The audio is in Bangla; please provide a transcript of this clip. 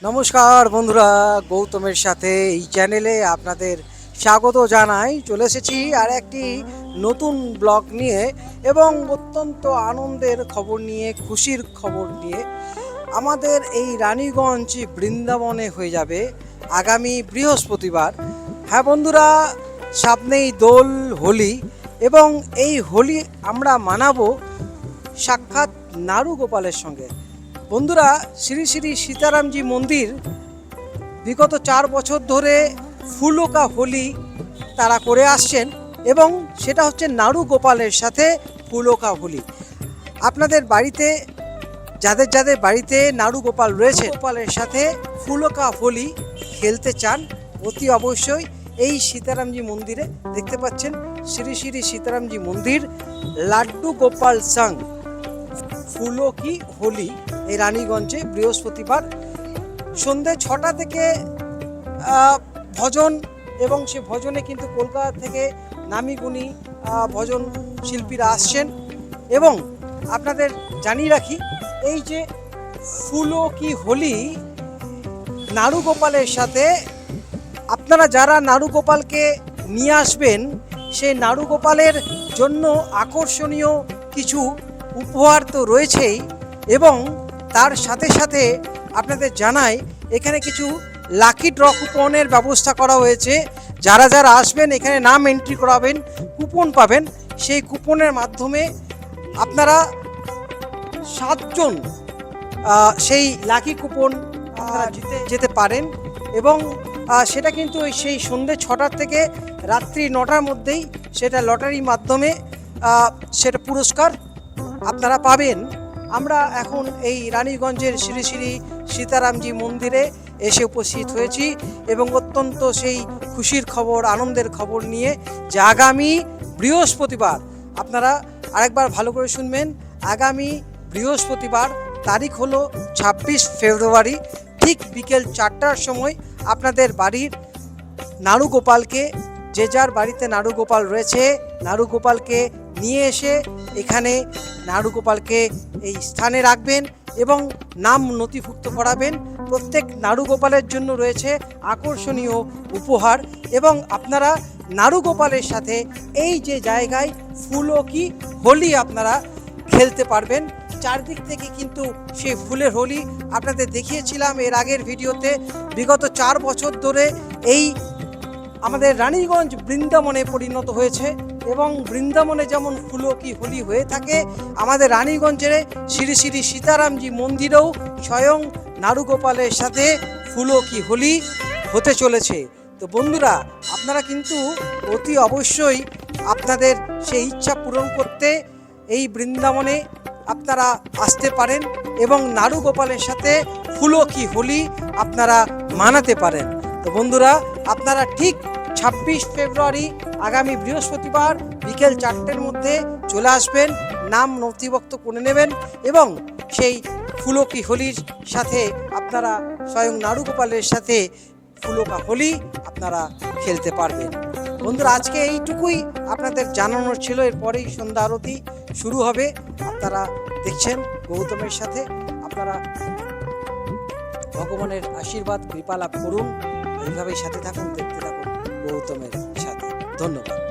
নমস্কার বন্ধুরা, গৌতমের সাথে এই চ্যানেলে আপনাদের স্বাগত জানাই। চলে এসেছি আর একটি নতুন ব্লগ নিয়ে এবং অত্যন্ত আনন্দের খবর নিয়ে, খুশির খবর নিয়ে। আমাদের এই রানীগঞ্জ বৃন্দাবনে হয়ে যাবে আগামী বৃহস্পতিবার। হ্যাঁ বন্ধুরা, সামনেই দোল, হোলি, এবং এই হোলি আমরা মানাবো সাক্ষাৎ নাড়ু গোপালের সঙ্গে। বন্ধুরা, শ্রী শ্রী সীতারামজি মন্দির বিগত 4 বছর ধরে ফুলকা হোলি তারা করে আসছেন এবং সেটা হচ্ছে নাড়ু গোপালের সাথে ফুলকা হোলি। আপনাদের বাড়িতে যাদের যাদের বাড়িতে নাড়ু গোপাল রয়েছে, গোপালের সাথে ফুলকা হোলি খেলতে চান, অতি অবশ্যই এই সীতারামজি মন্দিরে দেখতে পাচ্ছেন শ্রী শ্রী সীতারামজি মন্দির, লাড্ডু গোপাল সংঘ ফুলকি হোলি এই রানীগঞ্জে বৃহস্পতিবার সন্ধ্যে 6টা থেকে ভজন, এবং সে ভজনে কিন্তু কলকাতা থেকে নামি গুণী ভজন শিল্পীরা আসছেন। এবং আপনাদের জানিয়ে রাখি, এই যে ফুলকি হোলি নাড়ু গোপালের সাথে আপনারা যারা নাড়ু গোপালকে নিয়ে আসবেন, সেই নাড়ু গোপালের জন্য আকর্ষণীয় কিছু উপহার তো রয়েছেই, এবং তার সাথে সাথে আপনাদের জানাই এখানে কিছু লাকি ড্র কুপনের ব্যবস্থা করা হয়েছে। যারা যারা আসবেন এখানে নাম এন্ট্রি করাবেন, কুপন পাবেন। সেই কুপনের মাধ্যমে আপনারা 7 জন সেই লাকি কুপন জিতে যেতে পারেন, এবং সেটা কিন্তু সেই সন্ধ্যে 6টার থেকে রাত্রি 9টার মধ্যেই সেটা লটারির মাধ্যমে সেটা পুরস্কার আপনারা পাবেন। আমরা এখন এই রানীগঞ্জের শ্রী শ্রী সীতারামজি মন্দিরে এসে উপস্থিত হয়েছি এবং অত্যন্ত সেই খুশির খবর, আনন্দের খবর নিয়ে যে আগামী বৃহস্পতিবার, আপনারা আরেকবার ভালো করে শুনবেন, আগামী বৃহস্পতিবার তারিখ হলো 26 ফেব্রুয়ারি, ঠিক বিকেল 4টার সময় আপনাদের বাড়ির নাড়ু গোপালকে, যে যার বাড়িতে নাড়ু গোপাল রয়েছে, নাড়ু গোপালকে নিয়ে এসে এখানে নাড়ু গোপালকে এই স্থানে রাখবেন এবং নাম নথিভুক্ত করাবেন। প্রত্যেক নাড়ু গোপালের জন্য রয়েছে আকর্ষণীয় উপহার, এবং আপনারা নাড়ু গোপালের সাথে এই যে জায়গায় ফুলকি হোলি আপনারা খেলতে পারবেন। চারদিক থেকে কিন্তু সেই ফুলের হোলি আপনাদের দেখিয়েছিলাম এর আগের ভিডিওতে। বিগত 4 বছর ধরে এই আমাদের রানীগঞ্জ বৃন্দাবনে পরিণত হয়েছে, এবং বৃন্দাবনে যেমন ফুলকি হোলি হয়ে থাকে, আমাদের রানীগঞ্জের শ্রী শ্রী সীতারামজি মন্দিরেও স্বয়ং নাড়ু গোপালের সাথে ফুলকি হোলি হতে চলেছে। তো বন্ধুরা, আপনারা কিন্তু অতি অবশ্যই আপনাদের সেই ইচ্ছা পূরণ করতে এই বৃন্দাবনে আপনারা আসতে পারেন এবং নাড়ু গোপালের সাথে ফুলকি হোলি আপনারা মানাতে পারেন। তো বন্ধুরা, আপনারা ঠিক 26 ফেব্রুয়ারি আগামী বৃহস্পতিবার বিকেল 4টের মধ্যে চলে আসবেন, নাম নথিভুক্ত করে নেবেন এবং সেই ফুলকি হোলির সাথে আপনারা স্বয়ং নাড়ু গোপালের সাথে ফুলকা হোলি আপনারা খেলতে পারবেন। বন্ধুরা, আজকে এইটুকুই আপনাদের জানানোর ছিল। এরপরেই সন্ধ্যা আরতি শুরু হবে। আপনারা দেখছেন গৌতমের সাথে, আপনারা ভগবানের আশীর্বাদ, কৃপা লাভ করুন। এইভাবেই সাথে থাকুন, দেখতে থাকুন গৌতমের সাথে। ধন্যবাদ।